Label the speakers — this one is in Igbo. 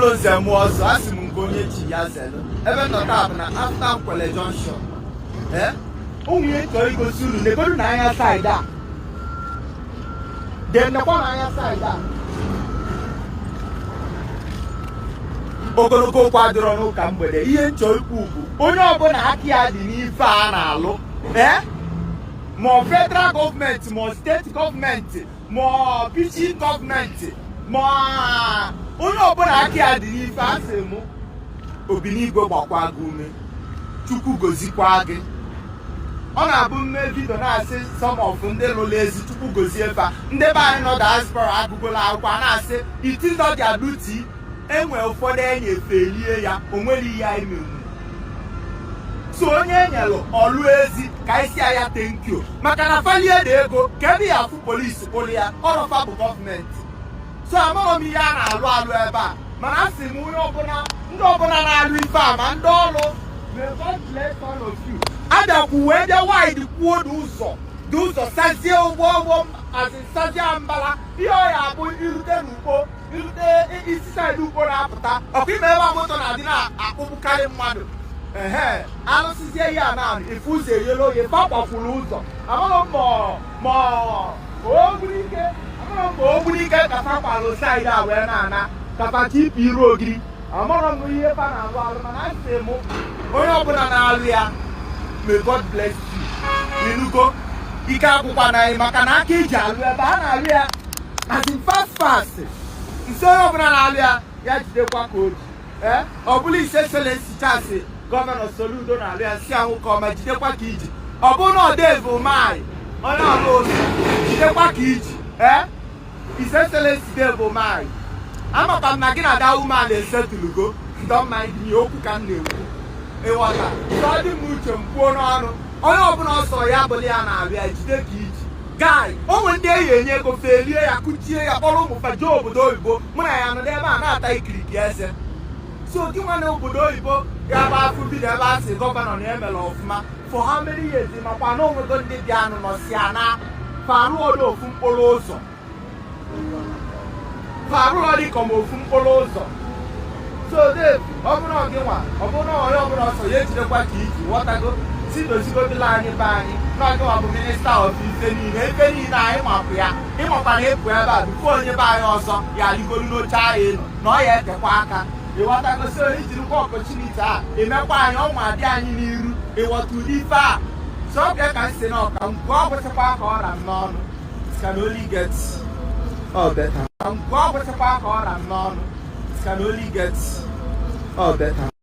Speaker 1: Olo Zemu ọzọ asị m nke onye chi ya zelu ebe nọta bụ na after Nkwele Junction ụmụ ihe chọrọ igosi unu negodu na anya side a demnekwa na anya side a ogologo okwu adịrọ n'ụka mgbede ihe nchọ ikwu bụ onye ọbụla aka ya dị n'ife a na-alụ ma federal gọọmenti ma steeti gọọmenti ma pichin gọọmenti ma onye ọbụla aka ya dị n'ife asị mụ Obinigwe gbakwa gị ume Chukwu gozikwa gị ọ na-abụ mme vidio na-asị some of ndị lụrụ ezi Chukwu gozie fa ndị be anyị nọ diaspora agụgụla akwụkwọ na-asị iti nọ dị aduti enwe ụfọdụ enyefelie ya o nwere ihe anyị menwu so onye enyelụ ọlụ ezi ka anyị si ya thank you maka na falie dị ego ka ebe ya afụ polisi kpụrụ ya ọrọfa bụ gọọmenti so amaghị m ihe a na-alụ alụ ebe a mana asị m onye ọbụla ndị ọbụla na-alụ ife a ma ndị ọlụ adakwu wee bịa wide kwuo dị ụzọ sazie ụgbọ azị sazie mbala ihe ọ ya abụ irute n'ugbo irute isi saịdị ugbo na-apụta ọkwa ime ebe a moto na-adị na-akpụgbukarị mmadụ alụsizie ihe a na ife ụzọ eyelu oye fakwafuru ụzọ amaghị ma o gburu ike ka fakwalụ saịdị a wee na-ana kapachi ipi iru ogiri amaghị m ihe fa na-alụ alụ mana asị m onye ọbụla na-alụ ya may God bless you inugo ike akwụkwa na anyị maka na aka eji alụ ebe a na-alụ ya as in fast nso onye ọbụla na-alụ ya jidekwa ka o ji ọ bụla ise Excellency Charles gọvanọ Soludo na-alụ ya si ahụ ka ọma jidekwa ka iji ọ bụrụ na ọdeve umeanyị onye ọlụ ozi jidekwa ka iji ise Excellency Dave umeanyị amaka m na gị na da umeanyị esetulugo ndọmmaidị okwu ka m na-ekwu ịghọta ọ dị m uche m kwuo n'ọnụ onye ọbụla ọsọ ya bụla ya na-alụ ya jide ka iji gai onwe ndị eyi enye ego felie ya kụchie ya kpọrọ ụmụ fa jee obodo oyibo mụ na ya nọdụ ebe a na-ata ikiriki eze so gị nwa na obodo oyibo ya bụ afụ bido ebe a sị gọvanọ na-emela ọfụma for how many years makwa na onwego ndị dị anụ nọsi ya na farụọdụ ofu mkpụrụ ụzọ farụọ dị ka ofu mkpụrụ ụzọ so Dave ọ bụrụ gị nwa ọ bụrụ onye ọbụla ọsọ ya ejidekwa ka iji ghọtago si dozigodila anyị be anyị n'ọgịnwa bụ minista of ife niile anyị mapụ ya ịmakwana ịpụ ebe a bifo onye be anyị ọzọ ya ligoro n'oche ahụ elu na ọ ya etekwa aka ịghọtagosi onye jirikwa ọpọchuniti a emekwa anyị ọnwa dị anyị n'iru ịghọta ụdị ife a so ọ bịa ka m si na ọka mgbe ọ gwụsịkwa ka ọra m n'ọnụ can only get better. Mgbe ọ gwụsịkwa ka ọra m n'ọnụ can only get better.